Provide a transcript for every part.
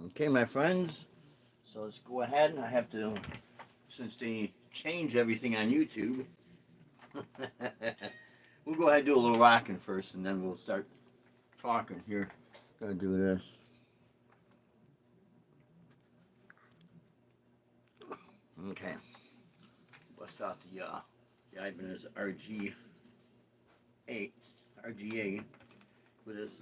Okay, my friends. So let's go ahead. I have to, since they change everything on YouTube, we'll go ahead and do a little rocking first, and then we'll start talking here. Gotta do this. Okay. Bust out the Ibanez RG8, RGA for this.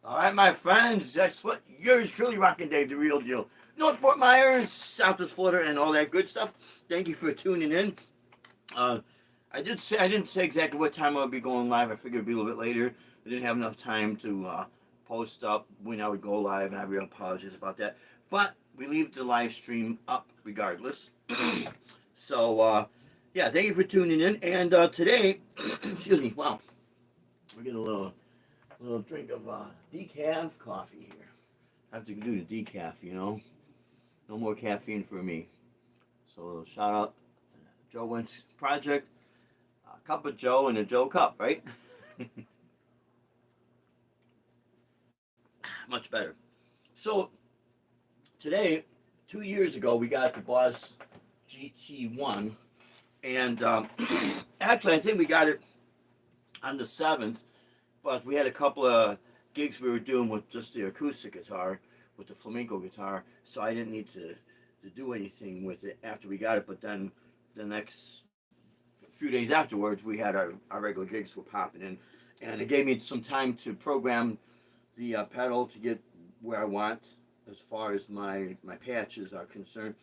All right, my friends, that's what yours truly, Rockin' Dave, the real deal. North Fort Myers, Southwest Florida, and all that good stuff. Thank you for tuning in. Uh, I didn't say exactly what time I'll be going live. I figured it'd be a little bit later. I didn't have enough time to post up when I would go live, and I really apologize about that. But we leave the live stream up regardless. So yeah, thank you for tuning in. And today, excuse me, wow, we're getting a little drink of decaf coffee here. I have to do the decaf, you know. No more caffeine for me. So shout out Joe Wentz Project, a cup of Joe and a Joe cup, right? Much better. So today, 2 years ago, we got the Boss GT1, and actually, I think we got it on the 7th, but we had a couple of gigs we were doing with just the acoustic guitar, with the flamenco guitar, so I didn't need to do anything with it after we got it. But then the next few days afterwards, we had our regular gigs were popping in, and it gave me some time to program the pedal to get where I want as far as my patches are concerned.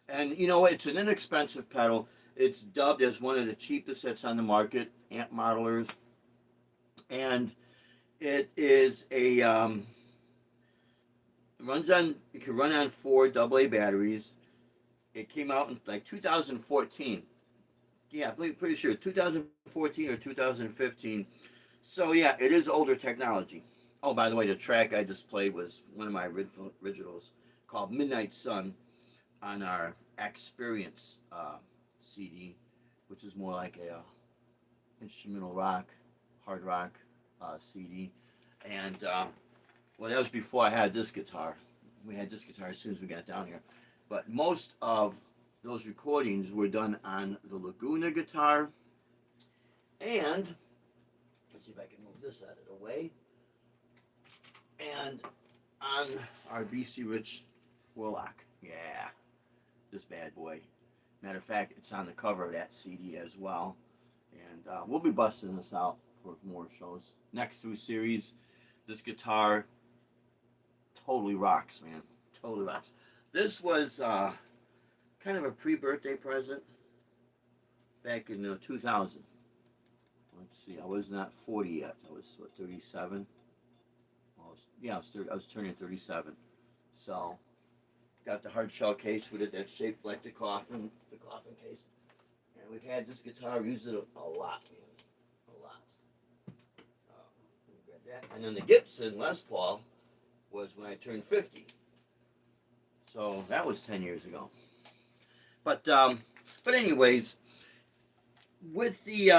And you know, it's an inexpensive pedal. It's dubbed as one of the cheapest that's on the market, amp modelers, and it is a runs on it can run on 4 AA batteries. It came out in like 2014. Yeah, I believe pretty sure 2014 or 2015. So yeah, it is older technology. Oh, by the way, the track I just played was one of my originals called Midnight Sun on our Experience CD, which is more like a instrumental rock, hard rock CD. And well, that was before I had this guitar. We had this guitar as soon as we got down here. But most of those recordings were done on the Laguna guitar. And let's see if I can move this out of the way. And on our BC Rich Warlock. Yeah, this bad boy. Matter of fact, it's on the cover of that CD as well. And we'll be busting this out for more shows. Next 2 series, this guitar totally rocks, man. Totally rocks. This was kind of a pre-birthday present back in 2000. Let's see, I was not 40 yet. I was, what, 37? I was turning 37. So, got the hard shell case with it that's shaped like the coffin case. And we've had this guitar, used it a lot, man. A lot. Grab that. And then the Gibson Les Paul was when I turned 50. So that was 10 years ago. But anyways, with the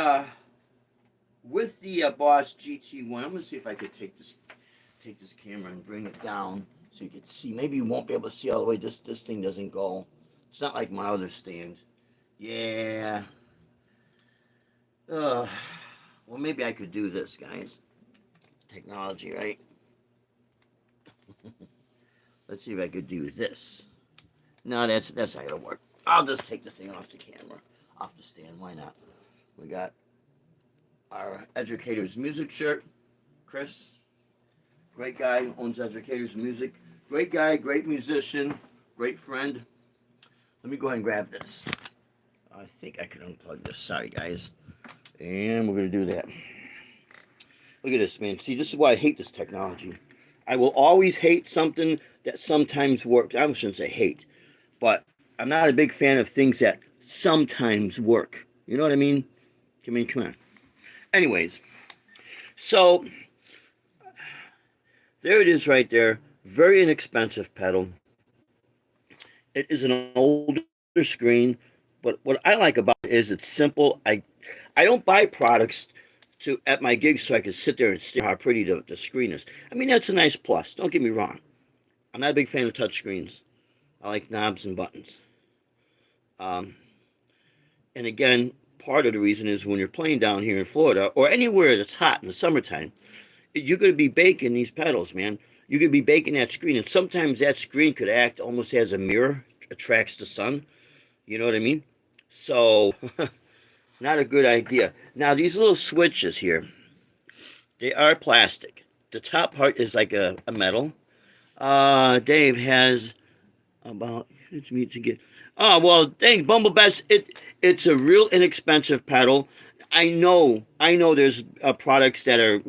Boss GT1, I'm gonna see if I could take this camera and bring it down so you can see. Maybe you won't be able to see all the way. This thing doesn't go. It's not like my other stand. Yeah. Well, maybe I could do this, guys. Technology, right? Let's see if I could do this. No, that's not gonna work. I'll just take the thing off the camera, off the stand. Why not? We got our Educators Music shirt. Chris, great guy, owns Educators Music. Great guy, great musician, great friend. Let me go ahead and grab this. I think I can unplug this. Sorry, guys. And we're gonna do that. Look at this, man. See, this is why I hate this technology. I will always hate something that sometimes works. I shouldn't say hate, but I'm not a big fan of things that sometimes work. You know what I mean? Come on. Anyways, so there it is right there. Very inexpensive pedal. It is an older screen, but what I like about it is it's simple. I don't buy products at my gigs so I can sit there and see how pretty the screen is. I mean, that's a nice plus. Don't get me wrong. I'm not a big fan of touch screens. I like knobs and buttons. And again, part of the reason is when you're playing down here in Florida or anywhere that's hot in the summertime, you're going to be baking these pedals, man. You're going to be baking that screen. And sometimes that screen could act almost as a mirror, attracts the sun. You know what I mean? So, not a good idea. Now, these little switches here, they are plastic. The top part is like a metal. Dave has about, it's me to get. Oh, well, dang, Bumblebest, it's a real inexpensive pedal. I know there's products that are,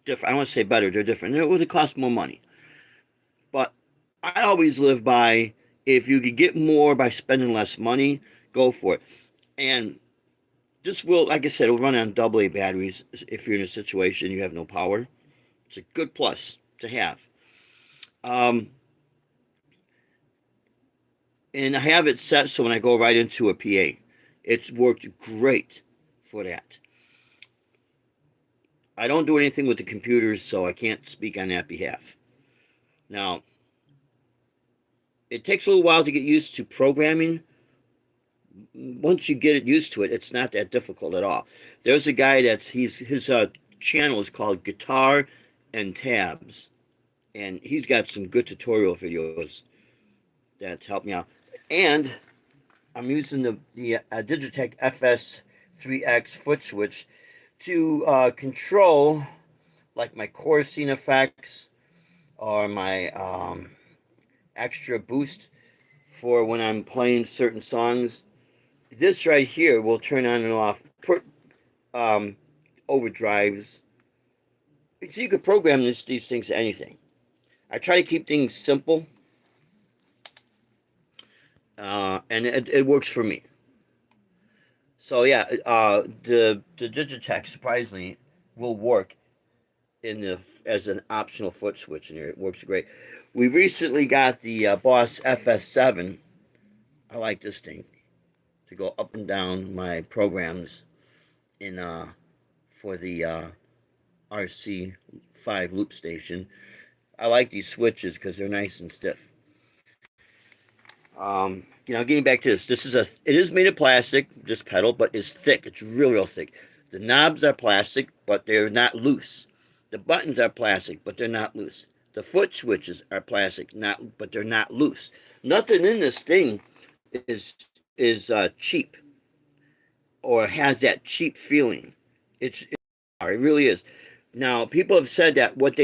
different. I don't want to say better, they're different. It would cost more money. But I always live by, if you could get more by spending less money, go for it. And this will, like I said, it'll run on AA batteries if you're in a situation you have no power. It's a good plus to have. And I have it set so when I go right into a PA, it's worked great for that. I don't do anything with the computers, so I can't speak on that behalf. Now, it takes a little while to get used to programming. Once you get it used to it, it's not that difficult at all. There's a guy his channel is called Guitar and Tabs, and he's got some good tutorial videos that help me out. And I'm using the Digitech FS3X foot switch to control like my chorusing effects or my extra boost for when I'm playing certain songs. This right here will turn on and off um, overdrives. So you could program these things to anything. I try to keep things simple, and it works for me. So yeah, the Digitech surprisingly will work in the as an optional foot switch in here. It works great. We recently got the Boss FS7. I like this thing to go up and down my programs in for the RC5 loop station. I like these switches because they're nice and stiff. Getting back to this is it is made of plastic, this pedal, but it's thick. It's real thick. The knobs are plastic, but they're not loose. The buttons are plastic, but they're not loose. The foot switches are plastic, but they're not loose. Nothing in this thing is cheap or has that cheap feeling. It really is. Now, people have said that what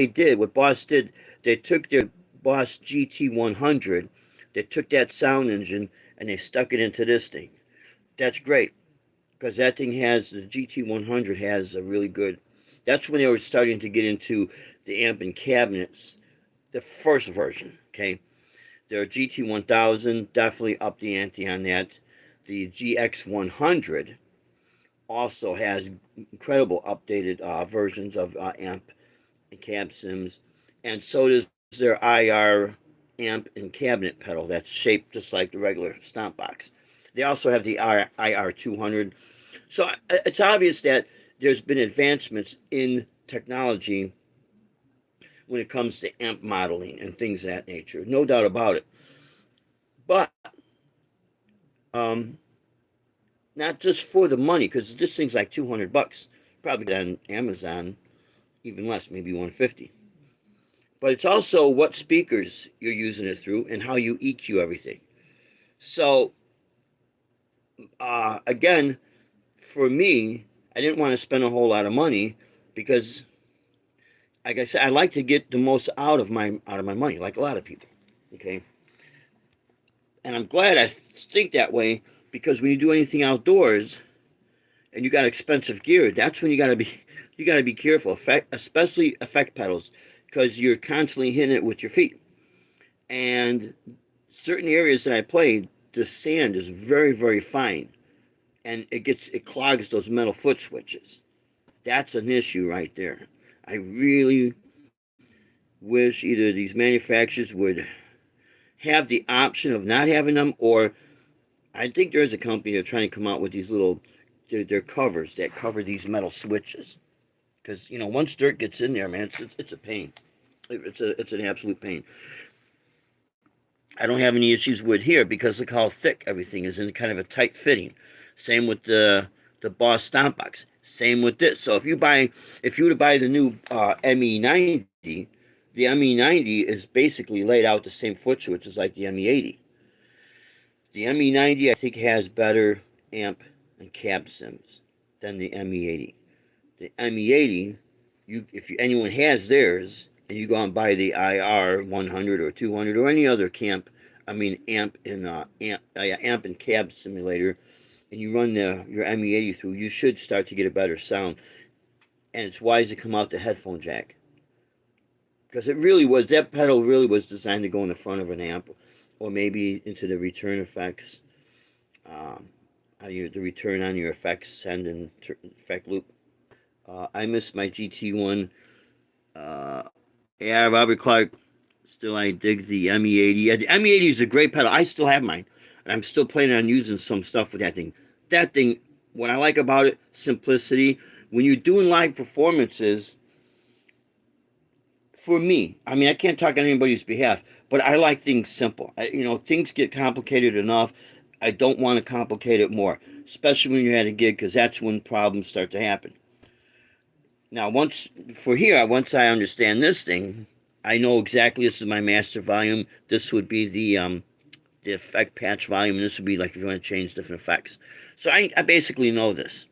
Boss did, they took their Boss GT100, they took that sound engine and they stuck it into this thing. That's great because the GT100 has a really good. That's when they were starting to get into the amp and cabinets, the first version. Okay, their GT1000 definitely upped the ante on that. The GX100 also has incredible updated versions of amp and cab sims, and so does their IR amp and cabinet pedal that's shaped just like the regular stomp box. They also have the IR200. So it's obvious that there's been advancements in technology when it comes to amp modeling and things of that nature. No doubt about it. But um, not just for the money, because this thing's like $200. Probably on Amazon, even less, maybe 150. But it's also what speakers you're using it through and how you EQ everything. So again, for me, I didn't want to spend a whole lot of money because, like I said, I like to get the most out of my money, like a lot of people. Okay, and I'm glad I think that way because when you do anything outdoors and you got expensive gear, that's when you got to be careful, especially effect pedals, because you're constantly hitting it with your feet. And certain areas that I played, the sand is very fine, and it clogs those metal foot switches. That's an issue right there. I really wish either these manufacturers would have the option of not having them, or I think there is a company that's trying to come out with these little they're covers that cover these metal switches. Because once dirt gets in there, man, it's a pain. It's an absolute pain. I don't have any issues with here because look how thick everything is and kind of a tight fitting. Same with the Boss Stomp Box. Same with this. So if you were to buy the new ME90, the ME90 is basically laid out the same foot switch as like the ME80. The ME90 I think has better amp and cab sims than the ME80. The ME80, anyone has theirs, and you go and buy the IR 100 or 200 or any other amp and cab simulator, and you run your ME80 through, you should start to get a better sound. And it's wise to come out the headphone jack because that pedal really was designed to go in the front of an amp, or maybe into the return effects, the return on your effects send and effect loop. I miss my GT1. Yeah, Robert Clark. Still, I dig the ME80. Yeah, the ME80 is a great pedal. I still have mine, and I'm still planning on using some stuff with that thing. That thing, what I like about it, simplicity. When you're doing live performances, for me, I mean, I can't talk on anybody's behalf, but I like things simple. Things get complicated enough. I don't want to complicate it more, especially when you're at a gig, because that's when problems start to happen. Now, once I understand this thing, I know exactly this is my master volume. This would be the the effect patch volume. And this would be like if you want to change different effects. So I basically know this.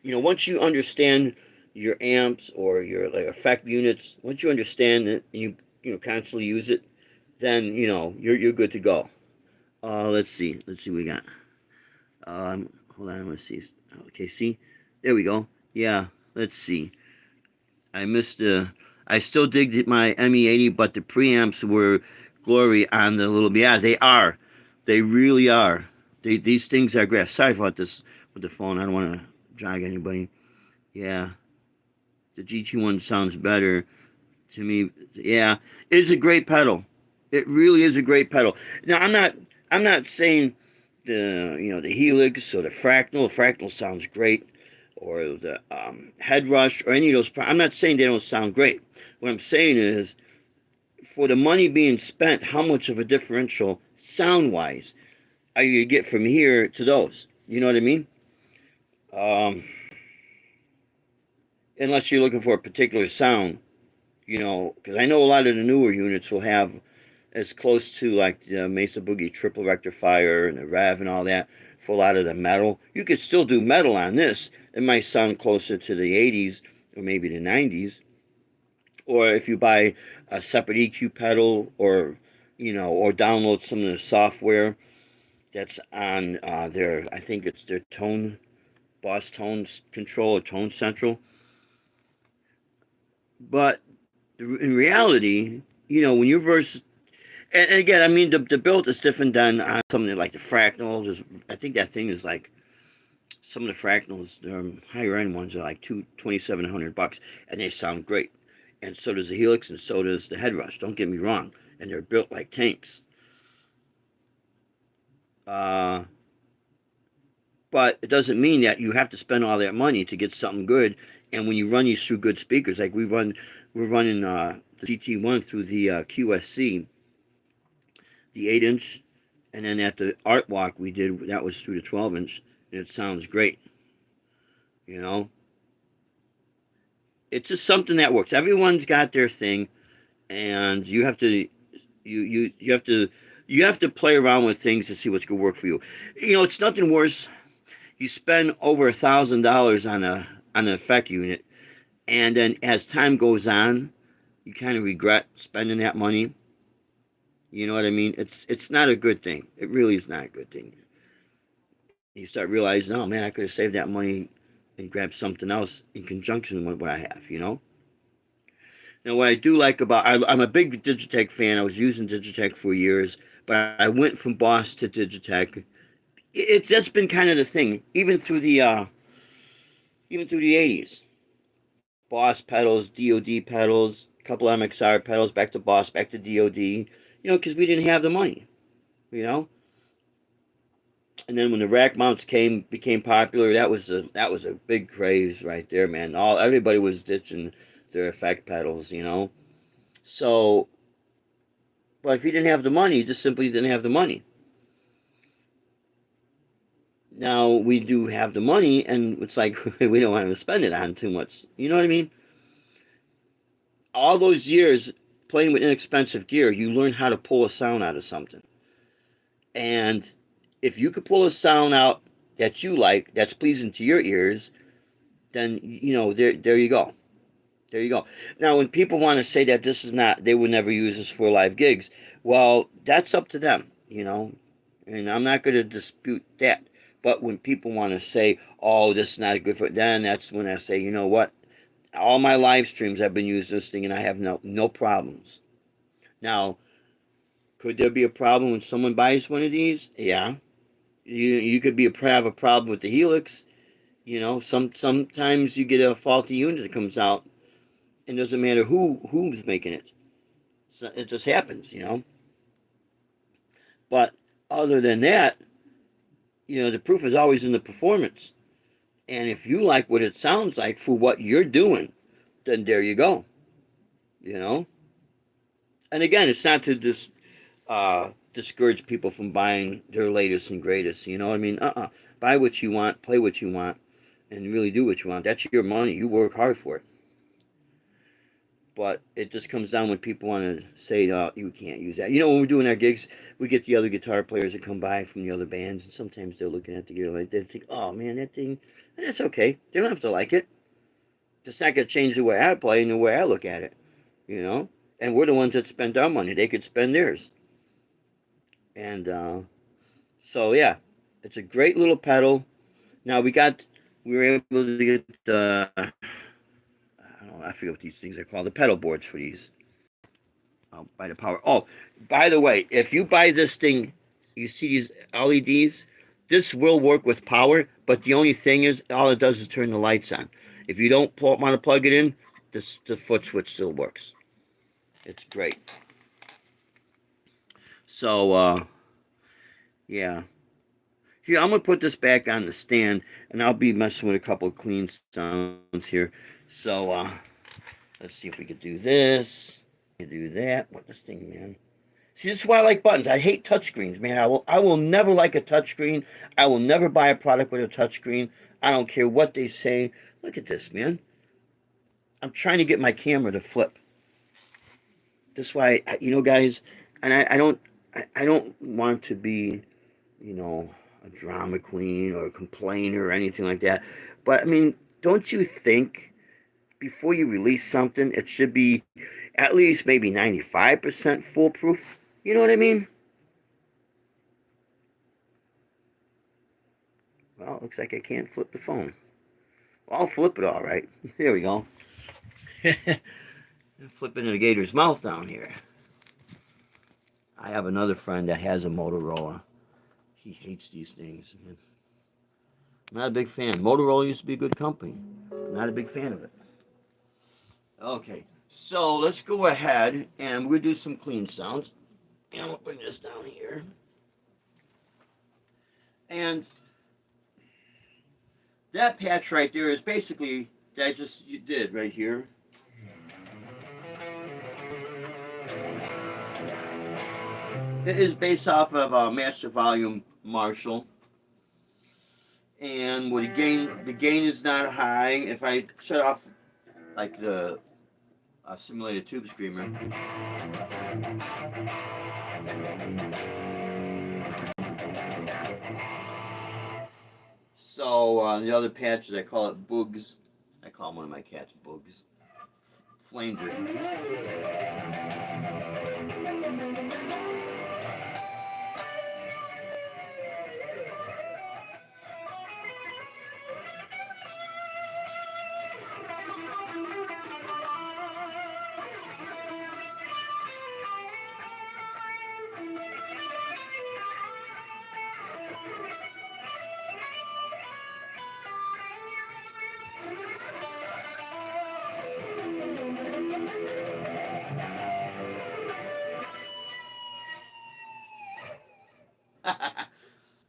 Once you understand your amps or your like effect units, once you understand it and you constantly use it, then you're good to go. Let's see what we got. Hold on, let's see. Okay, see, there we go. Yeah, let's see. I missed the. I still dig my ME80, but the preamps were glory on the little. Yeah, they are. They really are. These things are great. Sorry about this with the phone. I don't want to drag anybody. Yeah, the GT1 sounds better to me. Yeah, it's a great pedal. It really is a great pedal. Now I'm not saying the Helix or the Fractal. The Fractal sounds great, or the Head Rush or any of those. I'm not saying they don't sound great. What I'm saying is, for the money being spent, how much of a differential sound wise are you gonna get from here to those? You know what I mean? Um, Unless you're looking for a particular sound, because I know a lot of the newer units will have as close to like the Mesa Boogie triple rectifier and the Rev and all that for a lot of the metal. You could still do metal on this. It might sound closer to the 80s or maybe the 90s. Or if you buy a separate EQ pedal or download some of the software that's on I think it's their Boss Tone Control or Tone Central. But in reality, when you verse, and again, I mean, the build is different than something like the Fractals. I think that thing is like, some of the Fractals, higher end ones are like $2,700, and they sound great. And so does the Helix, and so does the Head Rush. Don't get me wrong, and they're built like tanks. But it doesn't mean that you have to spend all that money to get something good. And when you run these through good speakers, like we're running the GT1 through the QSC, the 8-inch, and then at the Art Walk we did, that was through the 12-inch, and it sounds great. It's just something that works. Everyone's got their thing, and you have to you have to play around with things to see what's going to work for you. It's nothing worse. You spend over $1,000 on an effect unit, and then as time goes on, you kind of regret spending that money. You know what I mean? It's not a good thing. It really is not a good thing. You start realizing, oh man, I could have saved that money and grabbed something else in conjunction with what I have. Now, what I do like about, I'm a big Digitech fan. I was using Digitech for years, but I went from Boss to Digitech. It's just been kind of the thing, even through the 80s. Boss pedals, DoD pedals, a couple MXR pedals, back to Boss, back to DoD. Because we didn't have the money. And then when the rack mounts became popular, that was a big craze right there, man. Everybody was ditching their effect pedals. So, but if you didn't have the money, you just simply didn't have the money. Now we do have the money, and it's like we don't want to spend it on too much. You know what I mean? All those years playing with inexpensive gear, you learn how to pull a sound out of something. And if you could pull a sound out that you like, that's pleasing to your ears, then there you go. There you go. Now, when people want to say that this is not, they would never use this for live gigs, well, that's up to them, and I'm not going to dispute that. But when people want to say, oh, this is not good for, then that's when I say, you know what? All my live streams I've been using this thing, and I have no problems. Now, could there be a problem when someone buys one of these? Yeah. You could have a problem with the Helix. Sometimes you get a faulty unit that comes out. It doesn't matter who's making it. So it just happens, But other than that, the proof is always in the performance. And if you like what it sounds like for what you're doing, then there you go. And again, it's not to discourage people from buying their latest and greatest. You know what I mean? Buy what you want, play what you want, and really do what you want. That's your money. You work hard for it. But it just comes down when people want to say, "No, you can't use that." You know, when we're doing our gigs, we get the other guitar players that come by from the other bands, and sometimes they're looking at the gear like they think, "Oh man, that thing." And that's okay. They don't have to like it. It's not gonna change the way I play and the way I look at it. You know, and we're the ones that spend our money. They could spend theirs. And so yeah, it's a great little pedal. Now we were able to get I don't know, I forget what these things are called, the pedal boards for these. By the power. Oh, by the way, if you buy this thing, you see these LEDs. This will work with power, but the only thing is, all it does is turn the lights on. If you don't want to plug it in, the foot switch still works. It's great. So, yeah. Here, I'm gonna put this back on the stand, and I'll be messing with a couple of clean sounds here. So, let's see if we could do this. Do that. What this thing, man? See, this is why I like buttons. I hate touchscreens, man. I will never like a touchscreen. I will never buy a product with a touchscreen. I don't care what they say. Look at this, man. I'm trying to get my camera to flip. This is why, guys, and I don't want to be, a drama queen or a complainer or anything like that. But I mean, don't you think before you release something, it should be at least maybe 95% foolproof? You know what I mean? Well, looks like I can't flip the phone. Well, I'll flip it all right. There we go. Flipping the gator's mouth down here. I have another friend that has a Motorola. He hates these things, man. I'm not a big fan. Motorola used to be a good company. Not a big fan of it. Okay, so let's go ahead and we'll do some clean sounds. And we'll bring this down here. And that patch right there is basically that you did right here. It is based off of a master volume Marshall. And with the gain is not high. If I shut off like the simulated tube screamer. So the other patches, I call it Boogs. I call one of my cats Boogs. Flanger.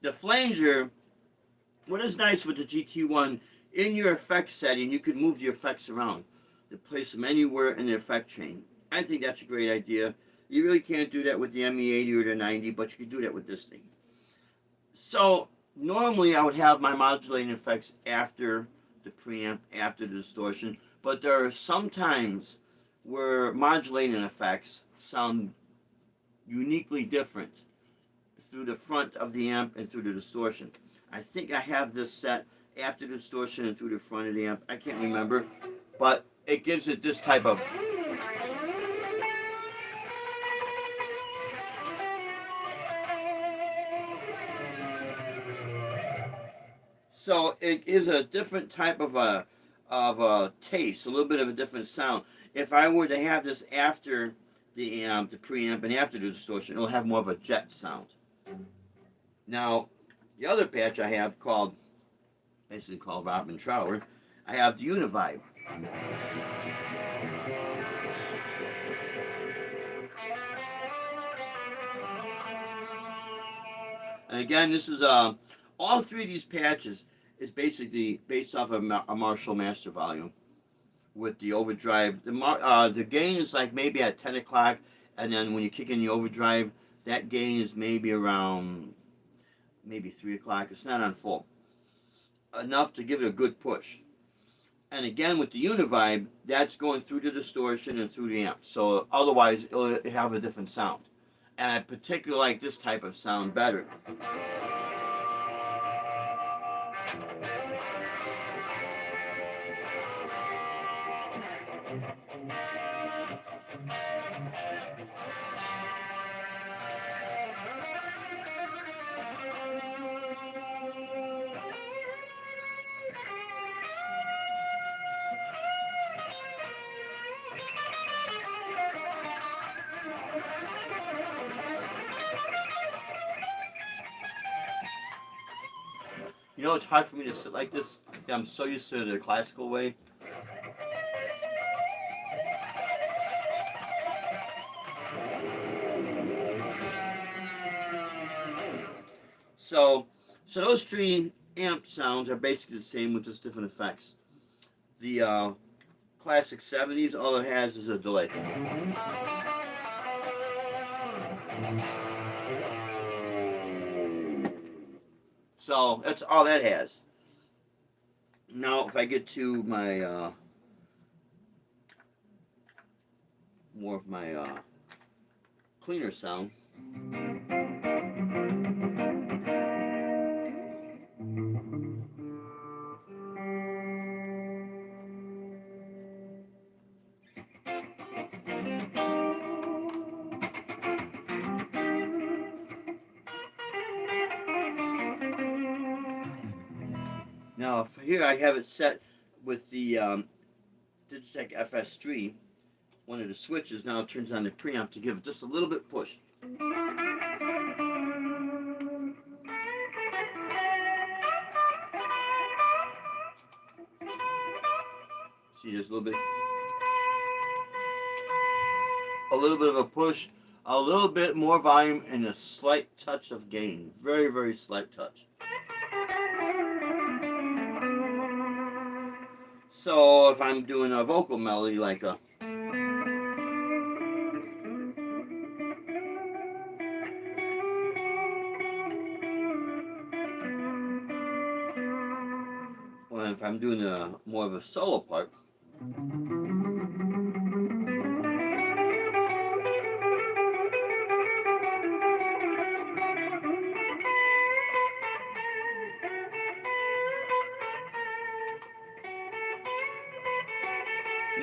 The flanger, what is nice with the GT1, in your effects setting, you can move the effects around to place them anywhere in the effect chain. I think that's a great idea. You really can't do that with the ME80 or the 90, but you can do that with this thing. So normally I would have my modulating effects after the preamp, after the distortion, but there are some times where modulating effects sound uniquely different through the front of the amp and through the distortion. I think I have this set after the distortion and through the front of the amp. I can't remember, but it gives it this type of. So it gives a different type of a taste, a little bit of a different sound. If I were to have this after the amp, the preamp, and after the distortion, it'll have more of a jet sound. Now, the other patch I have basically called Robin Trower, I have the Univibe. And again, this is all three of these patches is basically based off of a Marshall Master Volume with the overdrive. The gain is like maybe at 10 o'clock, and then when you kick in the overdrive, that gain is maybe around maybe 3 o'clock. It's not on full. Enough to give it a good push. And again, with the Univibe, that's going through the distortion and through the amp. So otherwise, it'll have a different sound. And I particularly like this type of sound better. You know, it's hard for me to sit like this. I'm so used to the classical way. So, so those three amp sounds are basically the same with just different effects. The classic 70s, all it has is a delay. So that's all that has. Now, if I get to my more of my cleaner sound. Now, if here I have it set with the Digitech FS3, one of the switches now turns on the preamp to give it just a little bit push. See, there's a little bit of a push, a little bit more volume, and a slight touch of gain. Very, very slight touch. So if I'm doing a vocal melody like a well, if I'm doing a more of a solo part,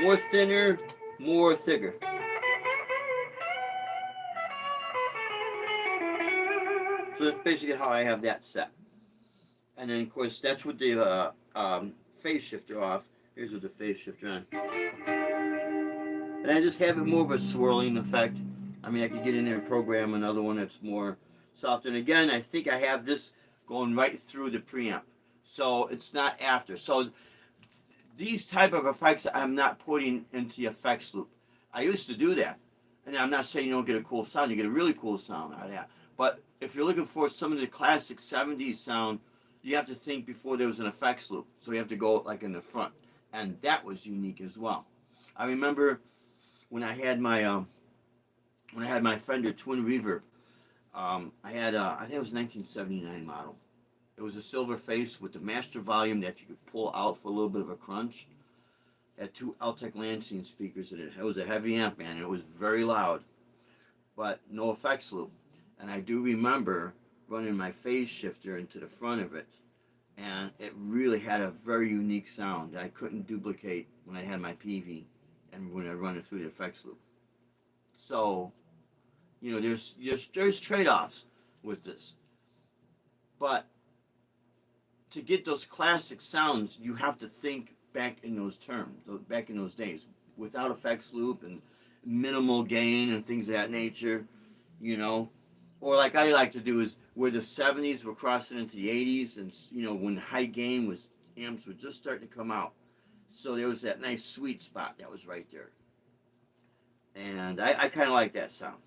more thinner, more thicker. So that's basically how I have that set. And then, of course, that's with the phase shifter off. Here's with the phase shifter on. And I just have it more of a swirling effect. I mean, I could get in there and program another one that's more soft. And again, I think I have this going right through the preamp. So it's not after. So these type of effects I'm not putting into the effects loop. I used to do that. And I'm not saying you don't get a cool sound. You get a really cool sound out of that. But if you're looking for some of the classic 70s sound, you have to think before there was an effects loop. So you have to go like in the front. And that was unique as well. I remember when I had my Fender Twin Reverb, I had I think it was a 1979 model. It was a silver face with the master volume that you could pull out for a little bit of a crunch. It had two Altec Lansing speakers in it. It was a heavy amp, man. It was very loud, but no effects loop. And I do remember running my phase shifter into the front of it, and it really had a very unique sound that I couldn't duplicate when I had my PV and when I run it through the effects loop. So, you know, there's trade-offs with this, but to get those classic sounds, you have to think back in those terms, back in those days, without effects loop and minimal gain and things of that nature, you know. Or like I like to do is where the 70s were crossing into the 80s, and you know when high gain was amps were just starting to come out, so there was that nice sweet spot that was right there, and I kind of like that sound.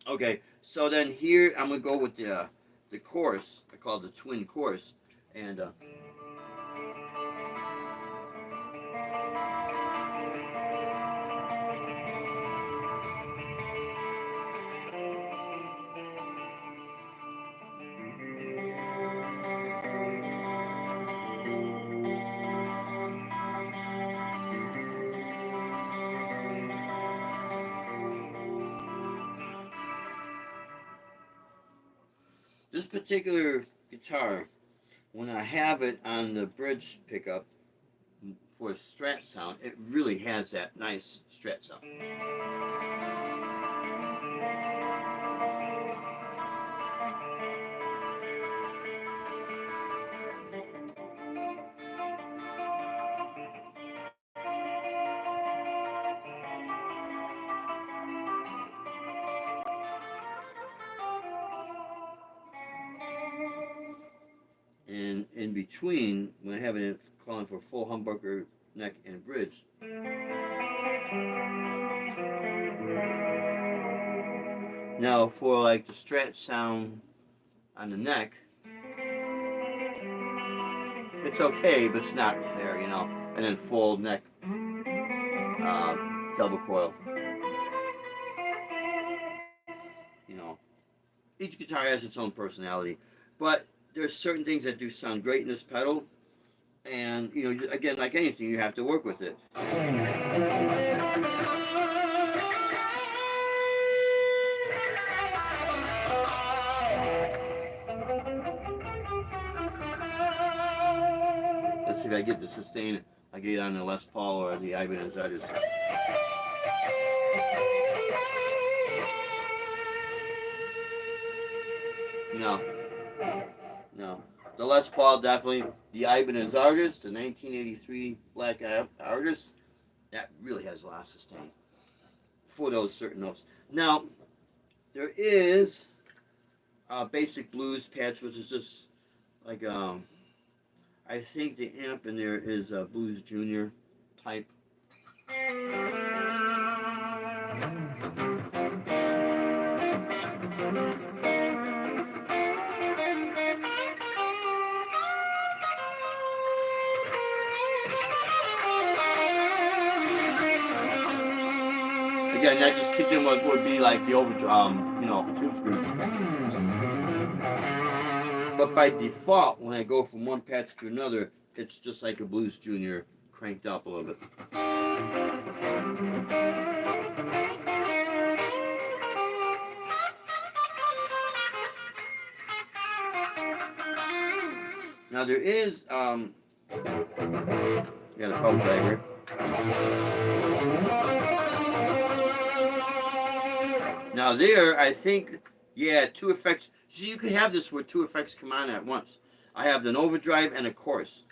Okay, so then here I'm gonna go with the chorus. I call it the twin chorus, and This particular guitar, when I have it on the bridge pickup for a Strat sound, it really has that nice Strat sound. And in between, when I have it calling for full humbucker, neck, and bridge, now for like the Strat sound on the neck, it's okay, but it's not there, you know. And then full neck, double coil. You know, each guitar has its own personality, but there's certain things that do sound great in this pedal, and you know, again, like anything, you have to work with it. Let's see if I get the sustain. I get it on the Les Paul or the Ibanez Artist. No, no. The Les Paul definitely. The Ibanez Artist, the 1983 Black Artist, that really has a lot of sustain for those certain notes. Now, there is a basic blues patch, which is just like I think the amp in there is a Blues Junior type. Again, that just kicked in what would be like the overdrive, you know, tube screw. But by default, when I go from one patch to another, it's just like a Blues Junior cranked up a little bit. Now there is, got a pump dragger. Now there, I think, yeah, two effects. So you could have this where two effects come on at once. I have an overdrive and a chorus.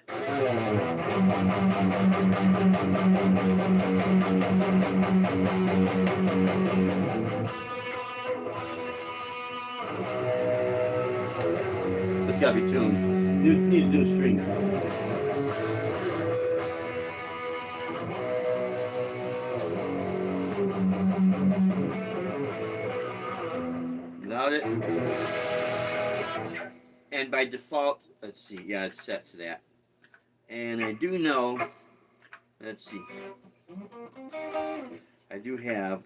It's gotta be tuned. Needs new strings. Without it. And by default, let's see, yeah, it's set to that. And I do know, let's see, I do have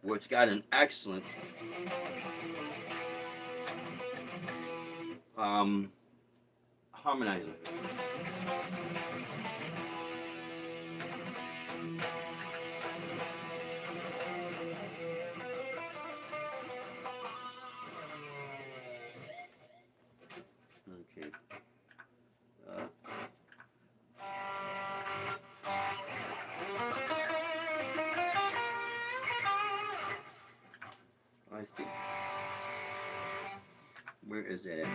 where it's got an excellent harmonizer. Okay. I see. Where is that at?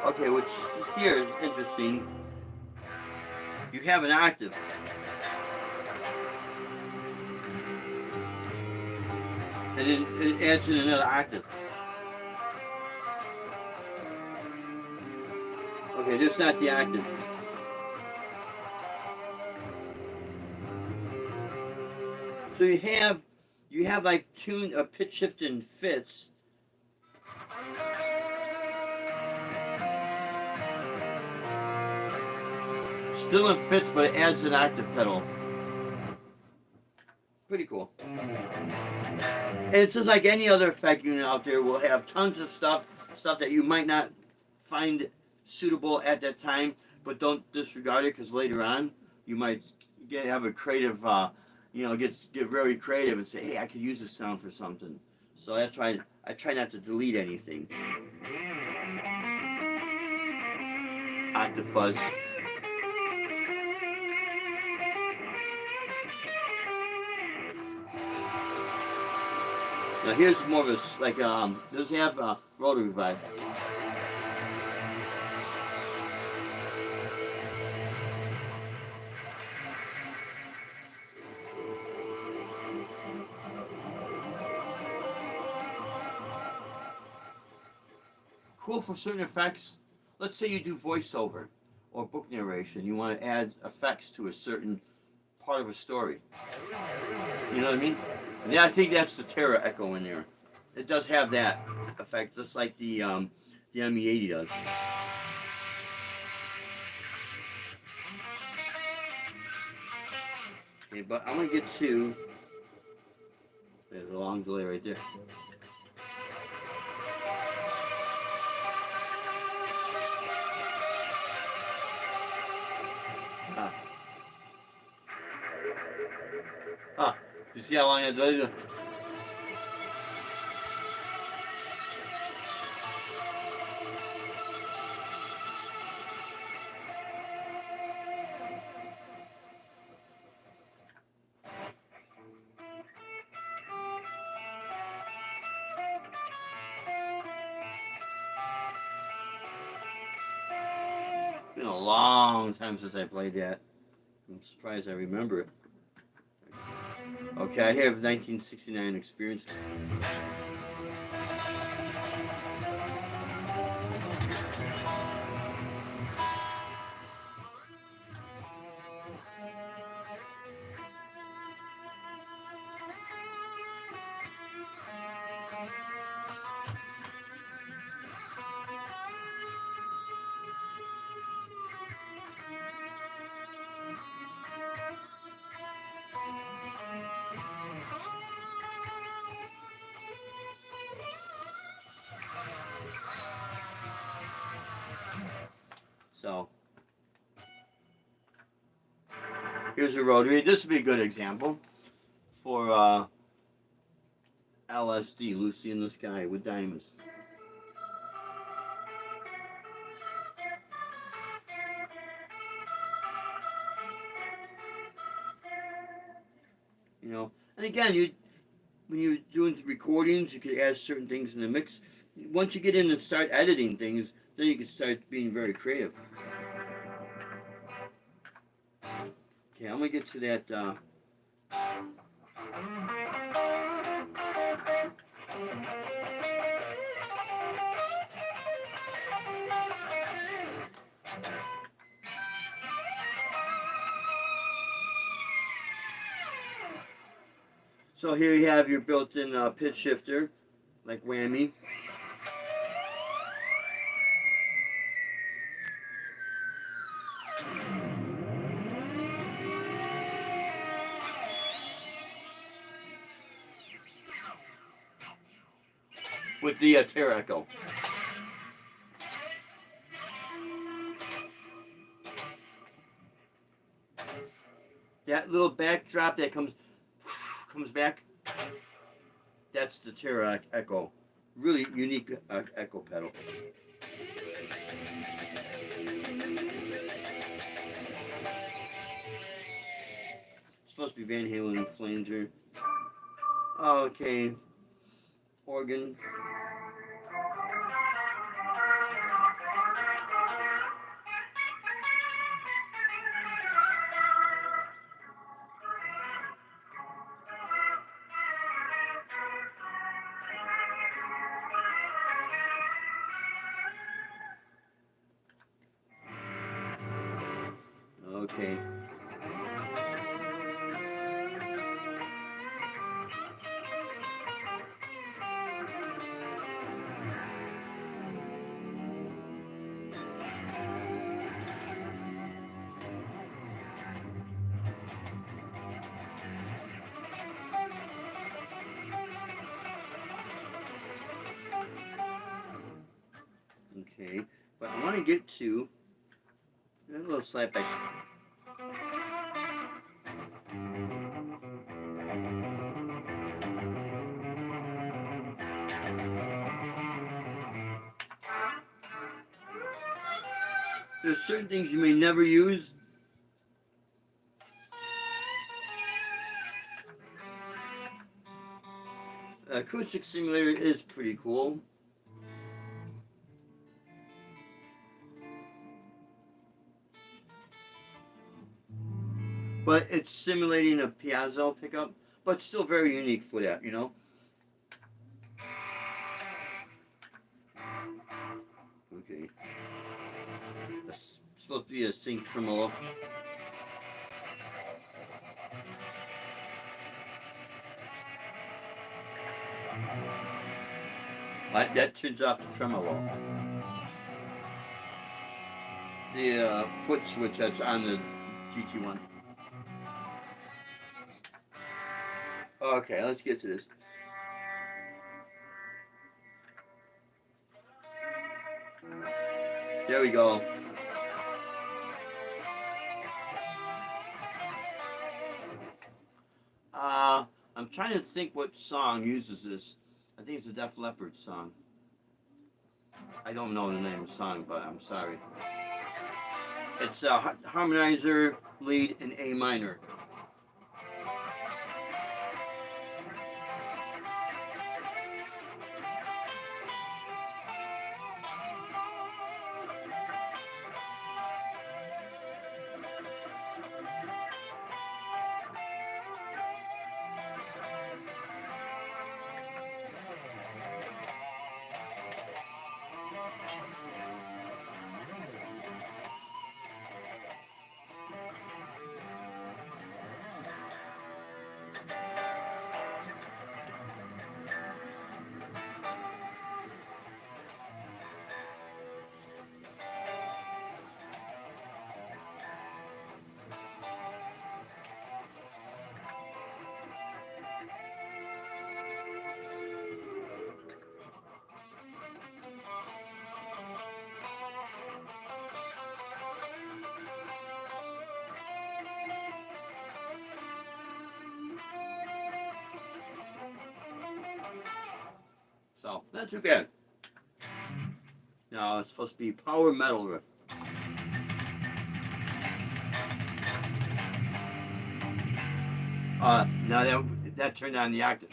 Okay, which here is interesting. You have an octave. And then it adds in another octave. Okay, this is not the octave. So you have like pitch shifting fits. Still in fits, but it adds an octave pedal. Pretty cool. And it's just like any other effect unit out there will have tons of stuff that you might not find suitable at that time, but don't disregard it because later on you might have a creative, get very creative and say, hey, I could use this sound for something. So that's why I try not to delete anything. Octafuzz. Now here's more of a does have rotary vibe. Cool for certain effects. Let's say you do voiceover or book narration. You want to add effects to a certain part of a story. You know what I mean? And yeah, I think that's the Terra Echo in there. It does have that effect, just like the ME80 does. Okay, but I'm gonna get to. There's a long delay right there. You see how long that delay is? Been a long time since I played that. I'm surprised I remember it. Okay, I have 1969 experience. So here's a rotary. This would be a good example for LSD, Lucy in the Sky with Diamonds. You know, and again, when you're doing recordings, you can add certain things in the mix. Once you get in and start editing things, then you can start being very creative. Okay, I'm gonna get to that. So here you have your built-in pitch shifter, like Whammy. With the Terra Echo. That little backdrop that comes back, that's the Terra Echo. Really unique echo pedal. It's supposed to be Van Halen and flanger. Okay. Organ. Okay. want to get to a little slap back. There's certain things you may never use. Acoustic simulator is pretty cool. But it's simulating a piazza pickup, but still very unique for that, you know? Okay. That's supposed to be a sync tremolo. That turns off the tremolo. The foot switch that's on the GT1. Okay, let's get to this. There we go. I'm trying to think what song uses this. I think it's a Def Leppard song. I don't know the name of the song, but I'm sorry. It's a harmonizer lead in A minor. So, not too bad. Now, it's supposed to be power metal riff. Now that turned on the octave.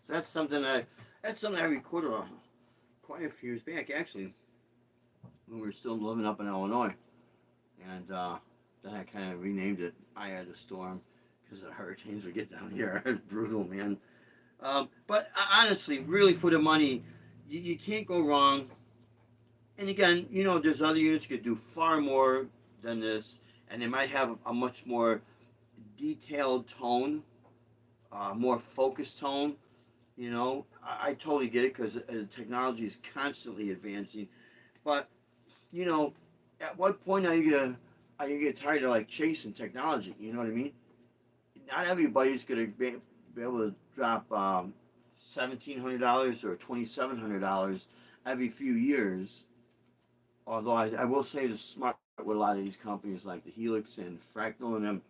So that's something I recorded on quite a few years back, actually, when we were still living up in Illinois, and then I kind of renamed it "I Had a Storm" because the hurricanes would get down here. It's brutal, man. But honestly, really, for the money, you can't go wrong. And again, you know, there's other units that could do far more than this, and they might have a much more detailed tone, more focused tone. You know, I totally get it because technology is constantly advancing. But you know, at what point are you get tired of like chasing technology? You know what I mean? Not everybody's gonna be able to drop $1,700 or $2,700 every few years. Although I will say the smart with a lot of these companies like the Helix and Fractal and them,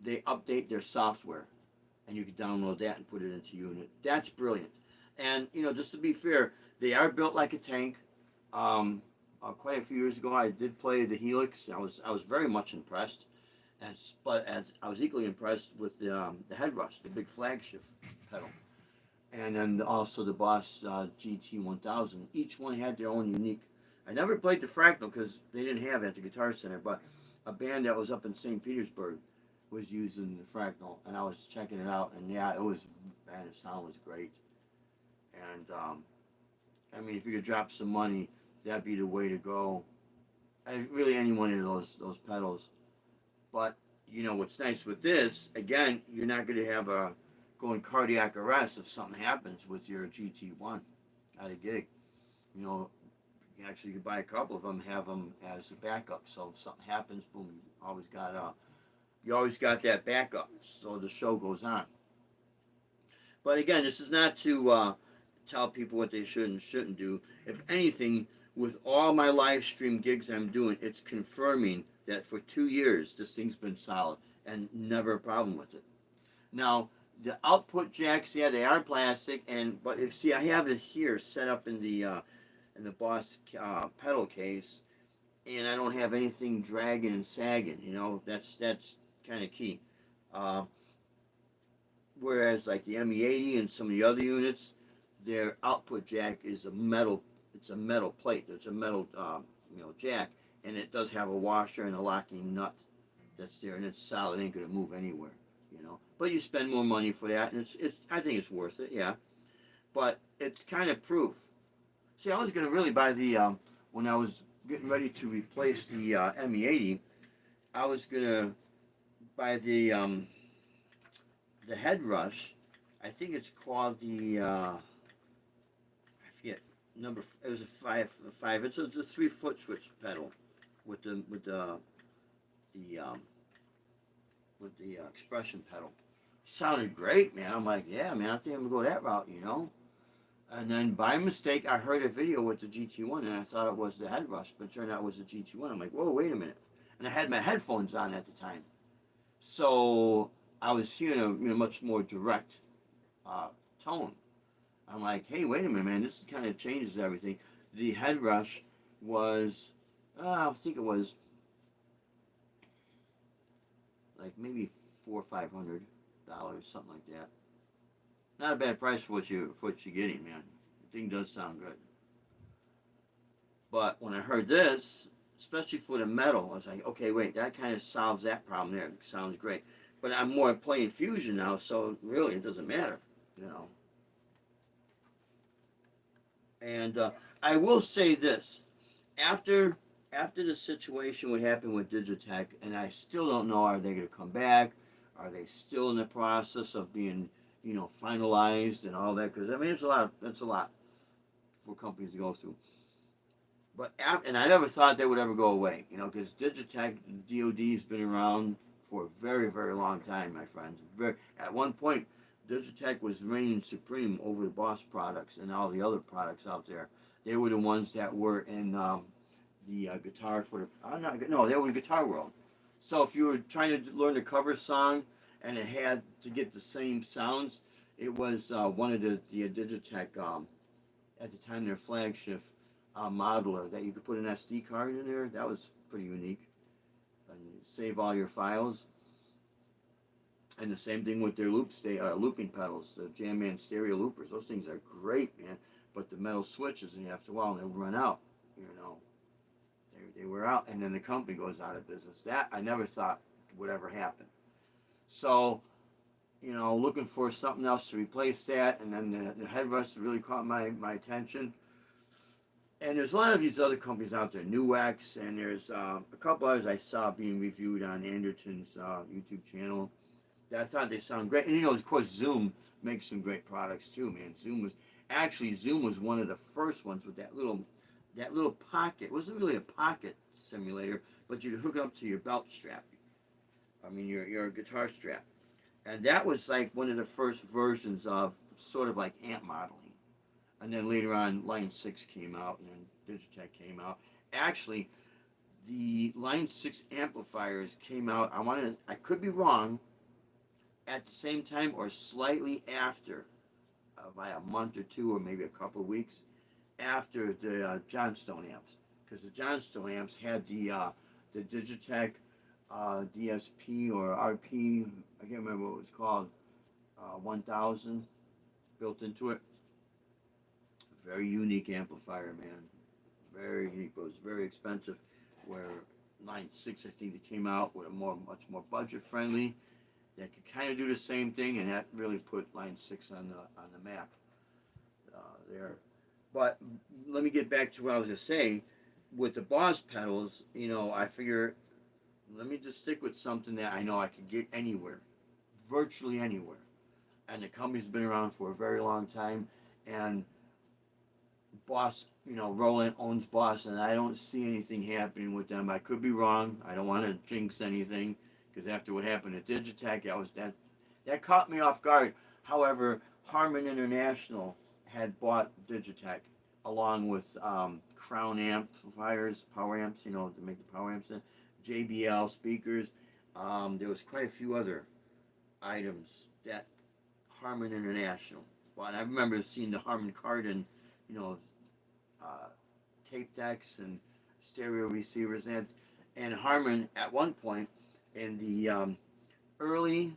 they update their software. and you can download that and put it into unit. That's brilliant. And just to be fair, they are built like a tank. Quite a few years ago, I did play the Helix. I was very much impressed, but I was equally impressed with the head rush, the big flagship pedal, and then also the Boss GT1000. Each one had their own unique. I never played the Fractal because they didn't have it at the Guitar Center, but a band that was up in St. Petersburg was using the Fractal, and I was checking it out, and yeah, man, the sound was great. And I mean, if you could drop some money, that'd be the way to go. Really, any one of those pedals. But what's nice with this, again, you're not going to have a going cardiac arrest if something happens with your GT1 at a gig. You know, you could buy a couple of them, have them as a backup. So if something happens, boom, you always got that backup. So the show goes on. But again, this is not to tell people what they should and shouldn't do. If anything, with all my live stream gigs I'm doing, it's confirming that for 2 years this thing's been solid and never a problem with it. Now the output jacks, yeah, they are plastic, but I have it here set up in the Boss pedal case, and I don't have anything dragging and sagging. That's kind of key. Uh, Whereas like the ME80 and some of the other units, their output jack is a metal. It's a metal plate. It's a metal jack, and it does have a washer and a locking nut that's there, and it's solid. It ain't gonna move anywhere. But you spend more money for that, and it's I think it's worth it. Yeah, but it's kind of proof. See, I was gonna really buy the when I was getting ready to replace the ME80, I was gonna buy the head rush. I think it's called the I forget number. It was a five. It's a 3-foot switch pedal with the expression pedal. Sounded great, man. I'm like, yeah, man. I think I'm gonna go that route. And then by mistake, I heard a video with the GT1, and I thought it was the head rush, but it turned out it was the GT1. I'm like, whoa, wait a minute. And I had my headphones on at the time, so I was hearing a much more direct tone. I'm like, hey, wait a minute, man, this kind of changes everything. The head rush was, I think it was like maybe $400 or $500, something like that. Not a bad price for what you're getting, man. The thing does sound good. But when I heard this, especially for the metal, I was like, okay, wait, that kind of solves that problem there. It sounds great. But I'm more playing fusion now, so really it doesn't matter. And I will say this: after the situation what happened with Digitech, and I still don't know, are they going to come back? Are they still in the process of being finalized and all that? Because I mean, it's a lot for companies to go through. But and I never thought they would ever go away, because Digitech, DoD's been around for a very, very long time, my friends. At one point, Digitech was reigning supreme over the Boss products and all the other products out there. They were the ones that were in the guitar for the. No, they were in Guitar World. So if you were trying to learn a cover song and it had to get the same sounds, it was one of the Digitech at the time their flagship modeler that you could put an SD card in there. That was pretty unique. And save all your files. And the same thing with their looping pedals, the Jamman stereo loopers. Those things are great, man. But the metal switches, and after a while, they run out. They wear out, and then the company goes out of business. That I never thought would ever happen. So, looking for something else to replace that, and then the head rush really caught my attention. And there's a lot of these other companies out there, Nuex, and there's a couple others I saw being reviewed on Anderton's YouTube channel. That I thought they sound great. And of course, Zoom makes some great products too, man. Zoom was one of the first ones with that little pocket. It wasn't really a pocket simulator, but you could hook it up to your belt strap. I mean, your guitar strap. And that was like one of the first versions of sort of like amp modeling. And then later on, Line 6 came out, and then Digitech came out. Actually, the Line 6 amplifiers came out. I could be wrong, at the same time or slightly after, by a month or two or maybe a couple of weeks after the Johnstone amps, because the Johnstone amps had the Digitech DSP or RP, I can't remember what it was called, 1000 built into it. Very unique amplifier, man. Very unique, but it was very expensive. Where Line 6, I think, they came out with a much more budget friendly that could kind of do the same thing, and that really put Line 6 on the map there. But let me get back to what I was going to say. With the Boss pedals, I figure, let me just stick with something that I know I can get anywhere, virtually anywhere. And the company's been around for a very long time, and Boss, Roland owns Boss, and I don't see anything happening with them. I could be wrong. I don't want to jinx anything, because after what happened at Digitech, that caught me off guard. However, Harman International had bought Digitech along with Crown amplifiers, power amps, to make the power amps in, JBL speakers. There was quite a few other items that Harman International. Well, and I remember seeing the Harman Kardon, you know, uh, tape decks and stereo receivers, and Harman at one point in the early,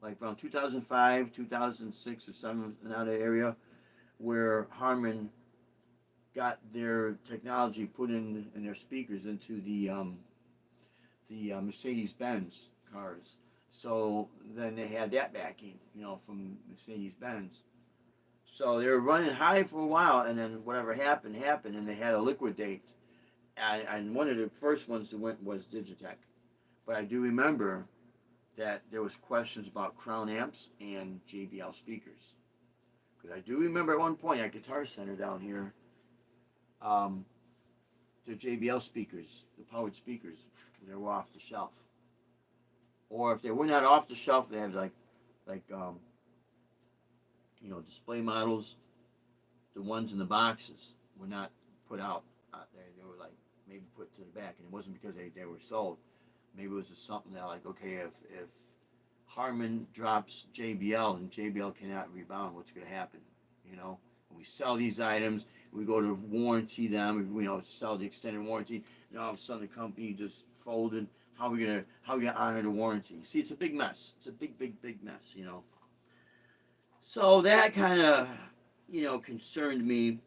like around 2005, 2006 or 7 in that area, where Harman got their technology put in their speakers into the Mercedes Benz cars. So then they had that backing, from Mercedes Benz. So they were running high for a while, and then whatever happened, happened, and they had to liquidate. And one of the first ones that went was Digitech. But I do remember that there was questions about Crown amps and JBL speakers. Because I do remember at one point at Guitar Center down here, um, the JBL speakers, the powered speakers, they were off the shelf. Or if they were not off the shelf, they had like display models. The ones in the boxes were not put out. They were like maybe put to the back, and it wasn't because they were sold. Maybe it was just something that, like, okay, if Harman drops JBL and JBL cannot rebound, what's going to happen? When we sell these items, we go to warranty them, sell the extended warranty, and all of a sudden the company just folded. How are we gonna honor the warranty? See, it's a big mess. It's a big mess. So that kind of concerned me.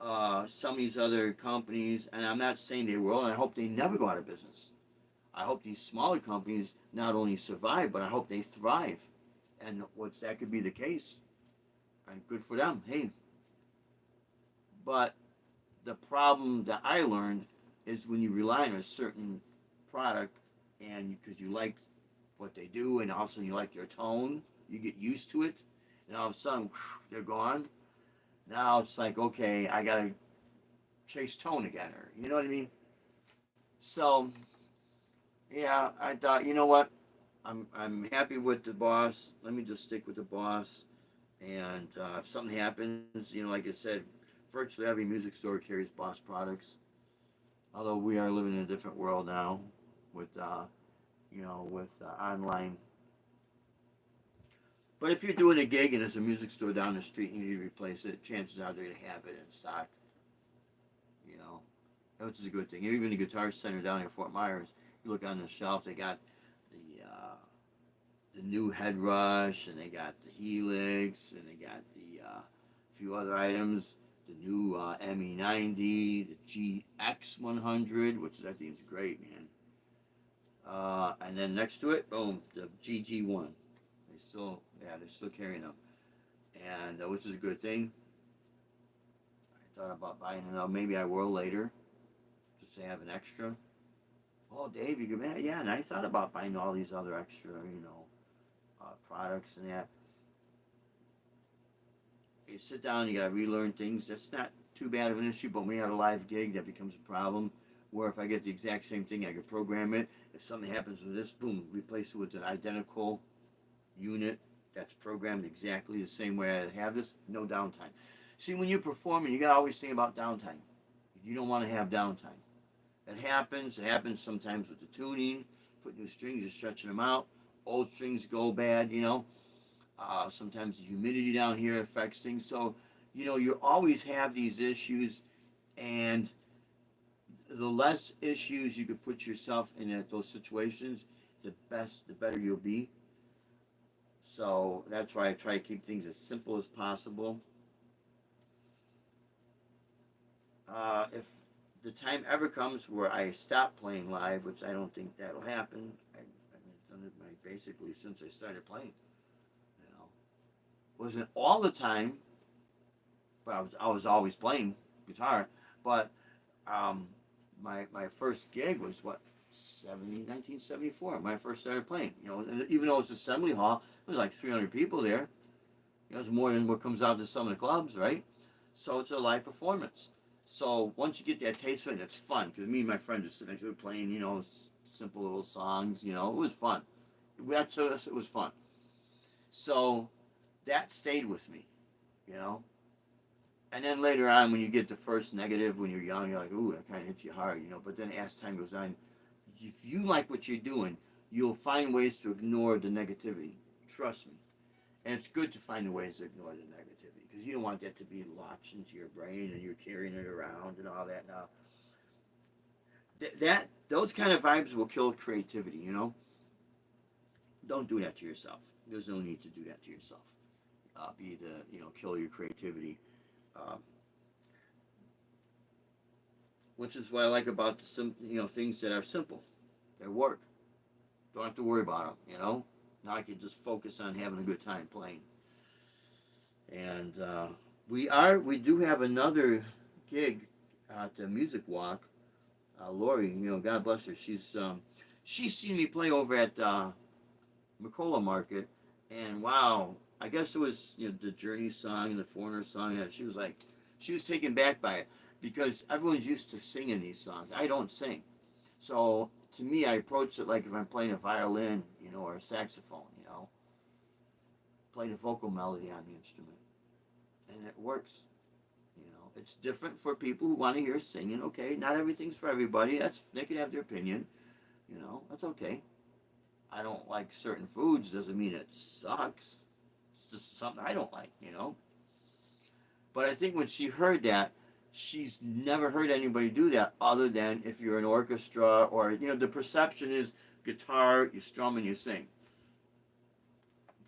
Some of these other companies, and I'm not saying they will, and I hope they never go out of business. I hope these smaller companies not only survive, but I hope they thrive. And that could be the case. And good for them. Hey. But the problem that I learned is when you rely on a certain product, and because you like what they do, and all of a sudden you like their tone, you get used to it, and all of a sudden they're gone. Now it's like, okay, I gotta chase tone again, or you know what I mean. So yeah, I thought, you know what, I'm happy with the Boss. Let me just stick with the Boss, and if something happens, like I said, virtually every music store carries Boss products. Although we are living in a different world now, with online. But if you're doing a gig and there's a music store down the street and you need to replace it, chances are they're going to have it in stock. You know, which is a good thing. Even the Guitar Center down here in Fort Myers, you look on the shelf, they got the new Head Rush, and they got the Helix, and they got the few other items. The new ME90, the GX100, which I think is great, man. And then next to it, boom, the GT1. They're still carrying them, and which is a good thing. I thought about buying another. Maybe I will later, just to have an extra. Oh, Dave, you can, yeah. And I thought about buying all these other extra, products and that. You sit down, you gotta relearn things. That's not too bad of an issue, but when we have a live gig, that becomes a problem. Where if I get the exact same thing, I can program it. If something happens with this, boom, replace it with an identical unit that's programmed exactly the same way I have this. No downtime. See, when you're performing, you gotta always think about downtime. You don't want to have downtime. It happens. It happens sometimes with the tuning. Put new strings, you're stretching them out. old strings go bad, you know. Sometimes the humidity down here affects things. So, you know, you always have these issues, and the less issues you could put yourself in at those situations, the better you'll be. So that's why I try to keep things as simple as possible. If the time ever comes where I stop playing live, which I don't think that'll happen, I've done it basically since I started playing. You know, wasn't all the time, but I was always playing guitar. But um, my first gig was what 1974 when I first started playing. You know, and even though it was assembly hall, there was like 300 people there. You know, it's more than what comes out to some of the clubs, right? So it's a live performance. So once you get that taste of it, it's fun because me and my friend just sitting next to it playing, you know, simple little songs. You know, it was fun. That to us, it was fun. So that stayed with me, you know. And then later on, when you get the first negative when you're young, you're like, ooh, that kind of hits you hard, you know. But then as time goes on, if you like what you're doing, you'll find ways to ignore the negativity. Trust me. And it's good to find the ways to ignore the negativity because you don't want that to be lodged into your brain and you're carrying it around and all that. Now, those kind of vibes will kill creativity. You know, don't do that to yourself. There's no need to do that to yourself. Kill your creativity. Um, which is what I like about things that are simple. They work. Don't have to worry about them. You know. Now I can just focus on having a good time playing. And we do have another gig at the Music Walk. Lori, you know, God bless her. She's seen me play over at McCullough Market, and wow, I guess it was the Journey song and the Foreigner song. That she was taken back by it because everyone's used to singing these songs. I don't sing, so to me, I approach it like if I'm playing a violin, or a saxophone, play the vocal melody on the instrument, and it works. It's different for people who want to hear singing. Okay, not everything's for everybody. They can have their opinion. That's okay. I don't like certain foods doesn't mean it sucks. It's just something I don't like. But I think when she heard that, she's never heard anybody do that other than if you're an orchestra or the perception is guitar, you strum and you sing.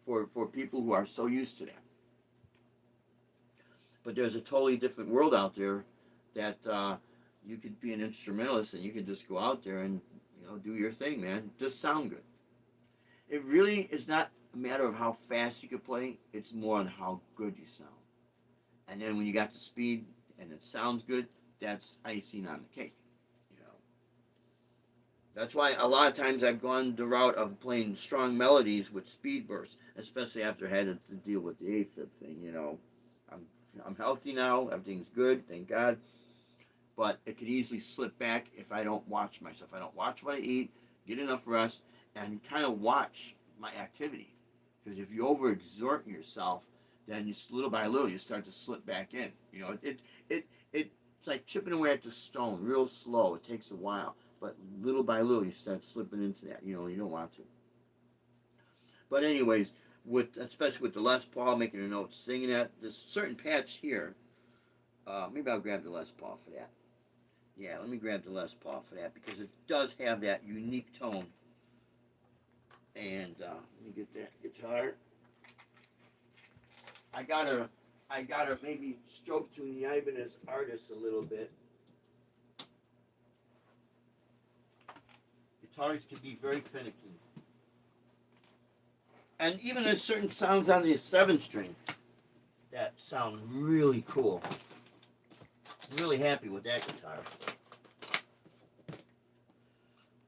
For people who are so used to that. But there's a totally different world out there that you could be an instrumentalist and you could just go out there and do your thing, man. Just sound good. It really is not a matter of how fast you can play. It's more on how good you sound. And then when you got the speed and it sounds good, that's icing on the cake. That's why a lot of times I've gone the route of playing strong melodies with speed bursts, especially after I had to deal with the AFib thing. I'm healthy now. Everything's good, thank God. But it could easily slip back if I don't watch myself. I don't watch what I eat, get enough rest, and kind of watch my activity. Because if you overexert yourself, then little by little you start to slip back in. It's like chipping away at the stone, real slow. It takes a while, but little by little you start slipping into that. You don't want to. But anyways, especially with the Les Paul, making a note, singing that, there's certain patch here. Maybe I'll grab the Les Paul for that. Yeah, let me grab the Les Paul for that because it does have that unique tone. And let me get that guitar. I gotta maybe stroke tune the Ibanez artist a little bit. Guitars can be very finicky. And even there's certain sounds on the 7-string that sound really cool. I'm really happy with that guitar.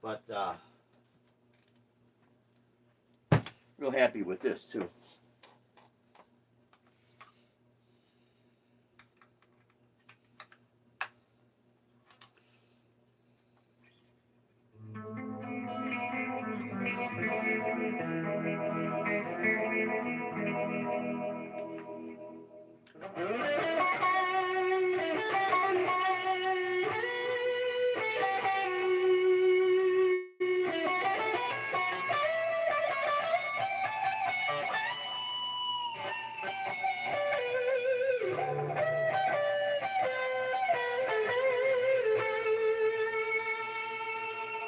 But real happy with this too.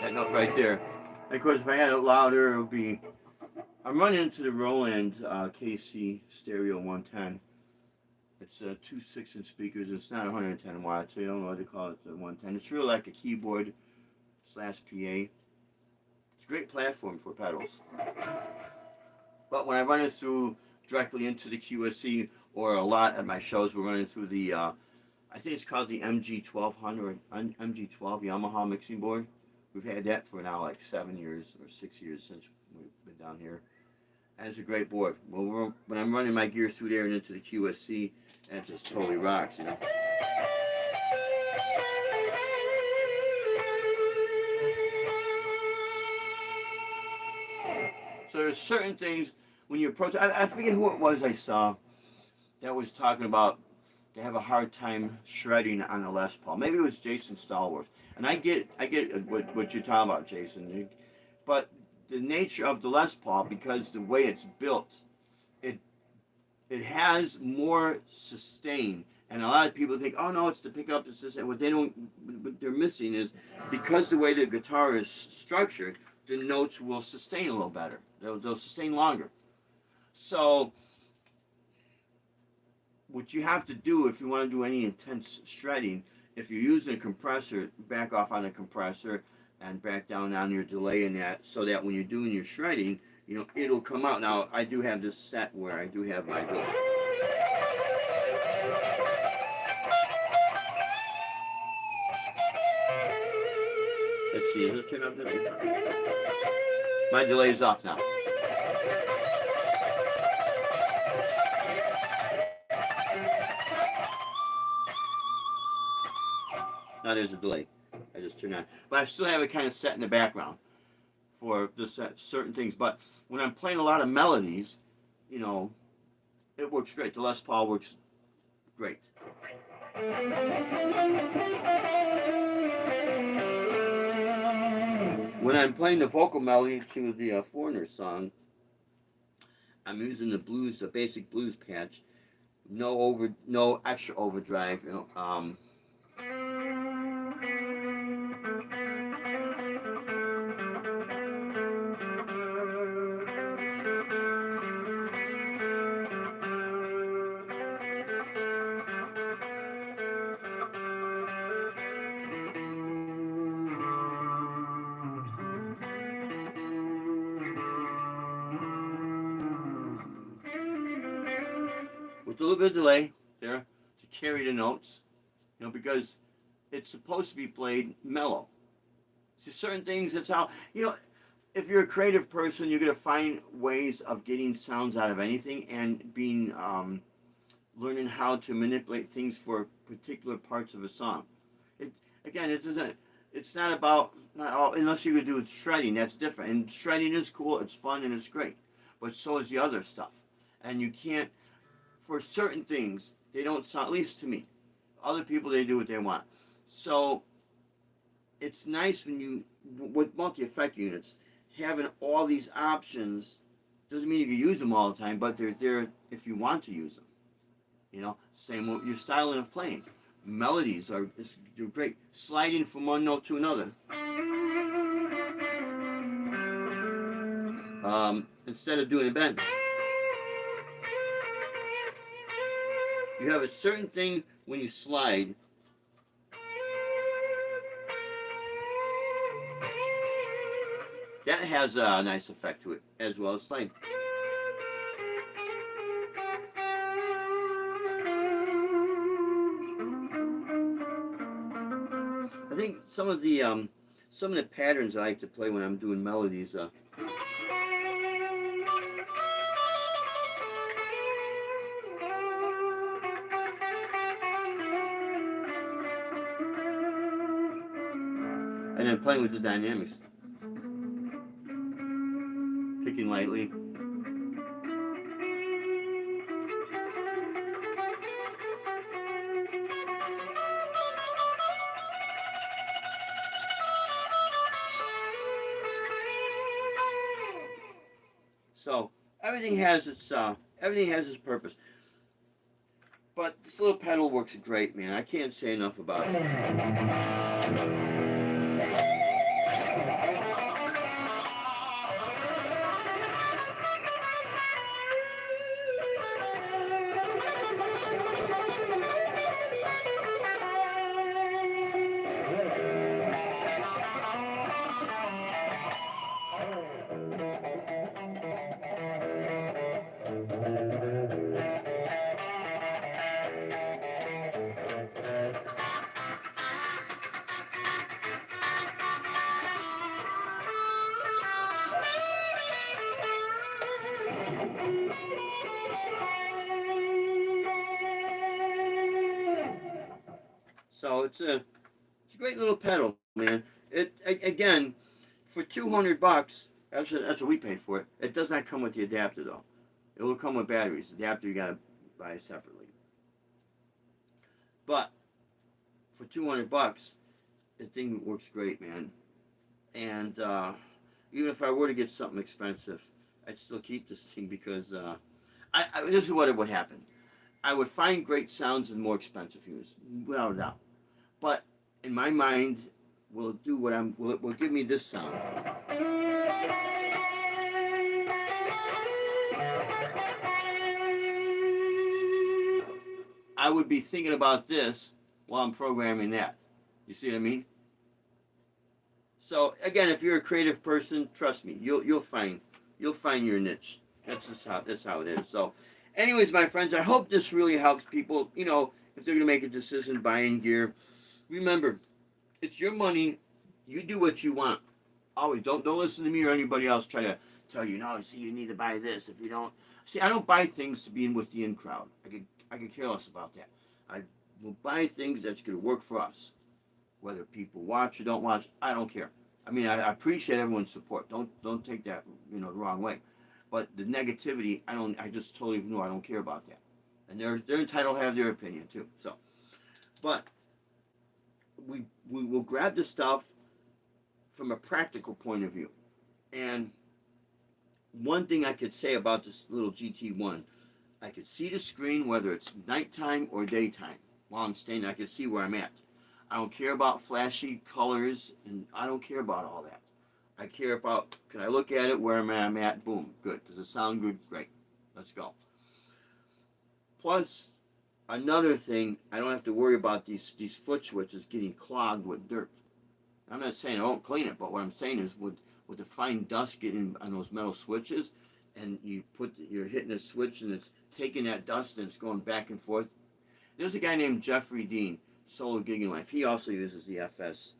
That note right there. And of course, if I had it louder, it would be. I'm running into the Roland KC Stereo 110. It's 2 6-inch speakers. It's not 110 watts, so you don't know what to call it, the 110. It's really like a keyboard slash PA. It's a great platform for pedals. But when I run it through directly into the QSC, or a lot at my shows, we're running through the, I think it's called the MG1200, MG12 Yamaha mixing board. We've had that for now like 7 years or 6 years since we've been down here. And it's a great board. When I'm running my gear through there and into the QSC, and it just totally rocks, you know. So there's certain things when you approach. I forget who it was I saw that was talking about they have a hard time shredding on a Les Paul. Maybe it was Jason Stallworth. And I get what you're talking about, Jason. But the nature of the Les Paul, because the way it's built, it has more sustain. And a lot of people think, oh no, it's the pickup, it's this. And what they're missing is, because the way the guitar is structured, the notes will sustain a little better. They'll sustain longer. So what you have to do if you want to do any intense shredding, if you're using a compressor, back off on the compressor and back down on your delay in that, so that when you're doing your shredding, you know, it'll come out. Now, I do have this set where I do have my delay. Let's see, is it turned up today? My delay is off now. Now there's a delay. I just turned on. But I still have it kind of set in the background for just certain things. But when I'm playing a lot of melodies, you know, it works great. The Les Paul works great. When I'm playing the vocal melody to the Foreigner song, I'm using the blues, the basic blues patch. No extra overdrive. You know, with a little bit of delay there to carry the notes, you know, because it's supposed to be played mellow. See, certain things, that's how, you know, if you're a creative person, you're going to find ways of getting sounds out of anything, and being, learning how to manipulate things for particular parts of a song. It's not about, not all, unless you could do it shredding, that's different. And shredding is cool, it's fun, and it's great. But so is the other stuff. And you can't, for certain things, they don't sound, at least to me. Other people, they do what they want. So it's nice when you, with multi-effect units, having all these options. Doesn't mean you can use them all the time, but they're there if you want to use them. You know, same with your styling of playing. Melodies they're great. Sliding from one note to another. Instead of doing a bend. You have a certain thing when you slide. That has a nice effect to it as well as slide. I think some of the patterns I like to play when I'm doing melodies. And then playing with the dynamics. Picking lightly. So everything has its purpose. But this little pedal works great, man. I can't say enough about it. So it's a great little pedal, man. Again, for $200, that's what we paid for it. It does not come with the adapter though. It will come with batteries. The adapter you gotta buy separately. But for $200, the thing works great, man. And even if I were to get something expensive, I'd still keep this thing because this is what it would happen. I would find great sounds in more expensive units, without a doubt. But in my mind, will do what I'm. Will give me this sound. I would be thinking about this while I'm programming that. You see what I mean? So again, if you're a creative person, trust me, you'll find your niche. That's how it is. So, anyways, my friends, I hope this really helps people. You know, if they're gonna make a decision buying gear, remember, it's your money. You do what you want. Always don't listen to me or anybody else try to tell you no. See, you need to buy this. If you don't, see, I don't buy things to be in with the in crowd. I could care less about that. I will buy things that's gonna work for us. Whether people watch or don't watch, I don't care. I mean, I appreciate everyone's support. Don't take that the wrong way. But the negativity, I don't. I just totally ignore. I don't care about that. And they're entitled to have their opinion too. So, but we will grab the stuff from a practical point of view. And one thing I could say about this little GT1, I could see the screen whether it's nighttime or daytime. While I'm standing, I can see where I'm at. I don't care about flashy colors, and I don't care about all that. I care about, can I look at it, where I'm at, boom, good. Does it sound good? Great. Let's go. Plus, another thing, I don't have to worry about these foot switches getting clogged with dirt. I'm not saying I won't clean it, but what I'm saying is with the fine dust getting on those metal switches, and you're hitting a switch and it's taking that dust and it's going back and forth. There's a guy named Jeffrey Dean, Solo Gigging Life. He also uses the FS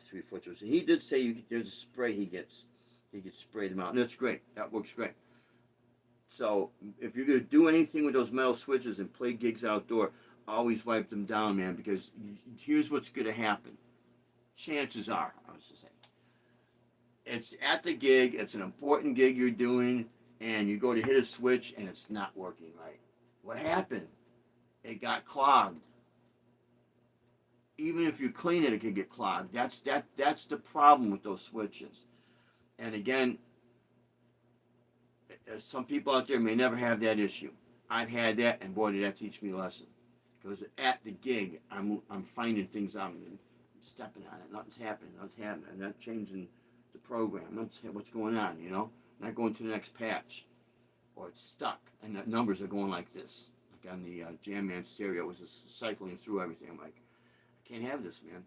3 foot switch. And he did say there's a spray he gets spray them out, and that's great. That works great. So if you're gonna do anything with those metal switches and play gigs outdoor, always wipe them down, man. Because here's what's gonna happen. Chances are, I was just saying, it's at the gig. It's an important gig you're doing, and you go to hit a switch and it's not working right. What happened? It got clogged. Even if you clean it, it could get clogged. That's the problem with those switches. And again, some people out there may never have that issue. I've had that, and boy, did that teach me a lesson. Because at the gig, I'm finding things out and stepping on it. Nothing's happening. I'm not changing the program. Not what's going on. Not going to the next patch, or it's stuck, and the numbers are going like this. Like on the Jam Man stereo, it was just cycling through everything. I'm like, I can't have this, man.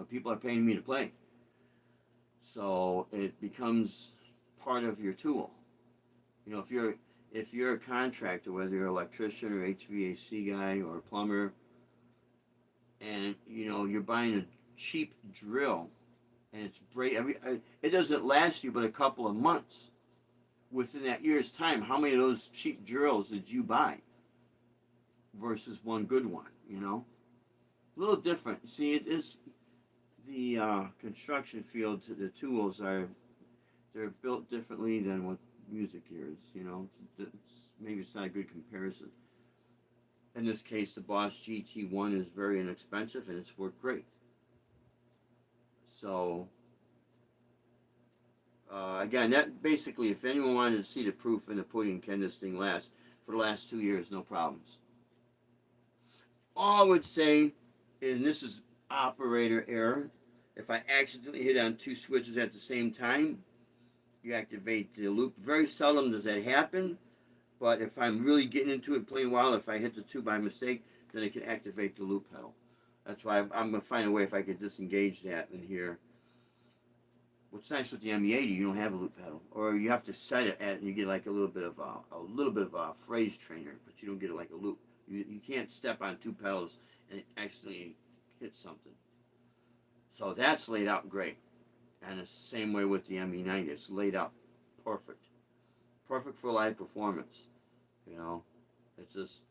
People are paying me to play. So it becomes part of your tool. If you're a contractor, whether you're an electrician or HVAC guy or a plumber, and you're buying a cheap drill, and it doesn't last you but a couple of months. Within that year's time, how many of those cheap drills did you buy versus one good one? A little different. See, it is the construction field. The tools they're built differently than what music gear is. Maybe it's not a good comparison. In this case, the Boss GT1 is very inexpensive and it's worked great. So again, that basically, if anyone wanted to see the proof in the pudding, can this thing last for the last 2 years, no problems. All I would say, and this is operator error, if I accidentally hit on 2 switches at the same time, you activate the loop. Very seldom does that happen, but if I'm really getting into it playing wild, if I hit the 2 by mistake, then it can activate the loop pedal. That's why I'm going to find a way if I could disengage that in here. What's nice with the ME80, you don't have a loop pedal, or you have to set it at, and you get like a little bit of a phrase trainer, but you don't get it like a loop. You can't step on 2 pedals and actually hit something. So that's laid out great. And it's the same way with the ME90. It's laid out perfect. Perfect for live performance. It's just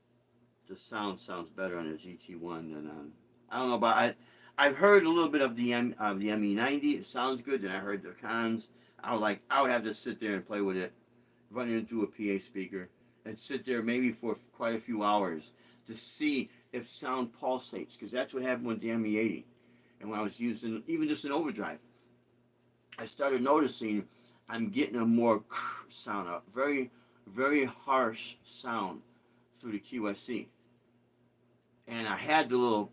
the sound sounds better on a GT1 than on. I don't know about I've heard a little bit of the ME90. It sounds good. Then I heard the cons. I would have to sit there and play with it, run it into a PA speaker, and sit there maybe for quite a few hours to see if sound pulsates, because that's what happened with the ME80. And when I was using even just an overdrive, I started noticing I'm getting a more sound, a very, very harsh sound through the QSC. And I had the little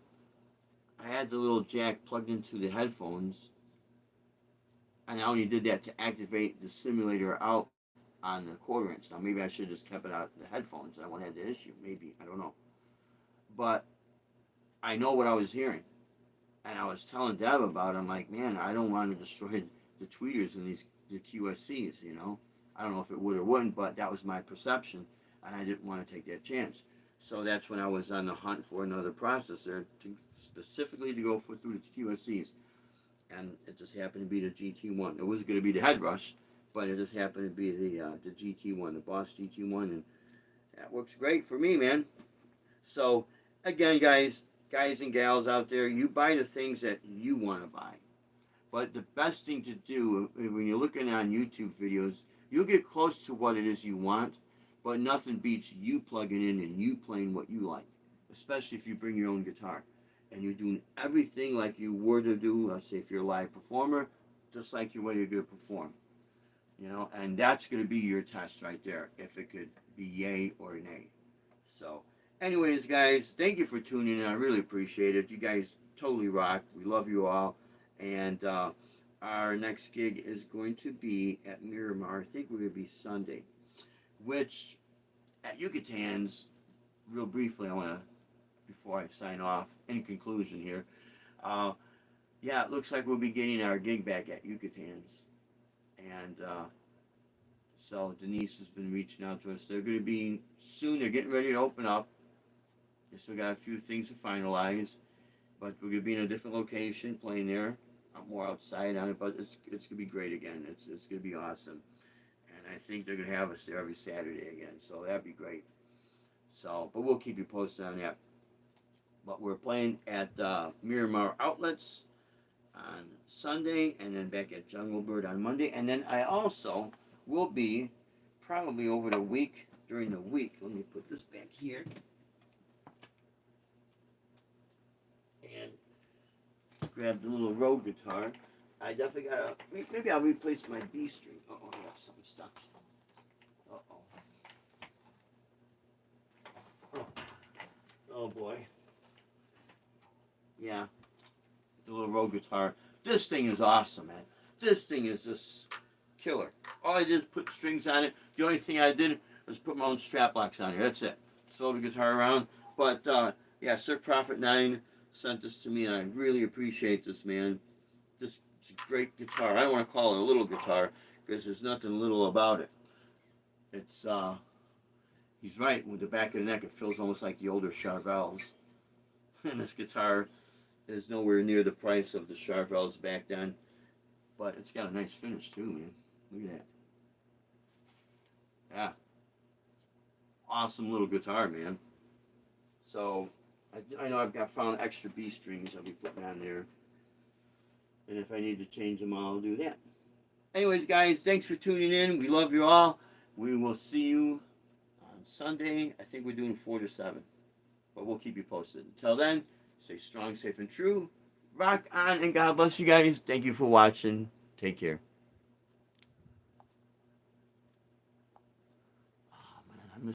jack plugged into the headphones, and I only did that to activate the simulator out on the quarter inch. Now maybe I should have just kept it out the headphones. I wouldn't have had the issue. Maybe, I don't know. But I know what I was hearing, and I was telling Deb about it. I'm like, man, I don't want to destroy the tweeters and the QSCs. You know, I don't know if it would or wouldn't, but that was my perception, and I didn't want to take that chance. So that's when I was on the hunt for another processor specifically to go through the QSCs, and it just happened to be the GT1. It was going to be the Headrush, but it just happened to be the GT1, the Boss GT1, and that works great for me, man. So again, guys and gals out there, you buy the things that you want to buy. But the best thing to do when you're looking on YouTube videos, you'll get close to what it is you want, but nothing beats you plugging in and you playing what you like, especially if you bring your own guitar and you're doing everything like you were to do. Let's say if you're a live performer, just like you're going to perform, you know, and that's going to be your test right there, if it could be yay or nay. So anyways, guys, thank you for tuning in. I really appreciate it. You guys totally rock. We love you all. And our next gig is going to be at Miramar. I think we're going to be Sunday. Which, at Yucatan's, real briefly, I want to, before I sign off, in conclusion here, yeah, it looks like we'll be getting our gig back at Yucatan's. And so Denise has been reaching out to us. They're going to be soon. They're getting ready to open up. They still got a few things to finalize, but we're going to be in a different location, playing there, more outside on it. But it's going to be great again. It's going to be awesome, and I think they're going to have us there every Saturday again. So that'd be great. So, but we'll keep you posted on that. But we're playing at Miramar Outlets on Sunday, and then back at Jungle Bird on Monday, and then I also will be probably over the week during the week. Let me put this back here. And grab the little Road guitar. I definitely gotta, maybe I'll replace my B string. Oh, I got something stuck. Oh boy. Yeah, the little Road guitar. This thing is awesome, man. This thing is just killer. All I did is put strings on it. The only thing I did was put my own strap locks on here. That's it. Throw the guitar around. But yeah, Surf Prophet 9 sent this to me, and I really appreciate this, man. This is a great guitar. I don't want to call it a little guitar because there's nothing little about it. It's he's right. With the back of the neck, it feels almost like the older Charvels. And this guitar is nowhere near the price of the Charvels back then, but it's got a nice finish too, man. Look at that. Yeah. Awesome little guitar, man. So I know I've found extra B strings I'll be putting on there, and if I need to change them, I'll do that. Anyways, guys, thanks for tuning in. We love you all. We will see you on Sunday. I think we're doing 4 to 7, but we'll keep you posted. Until then, stay strong, safe, and true. Rock on, and God bless you guys. Thank you for watching. Take care.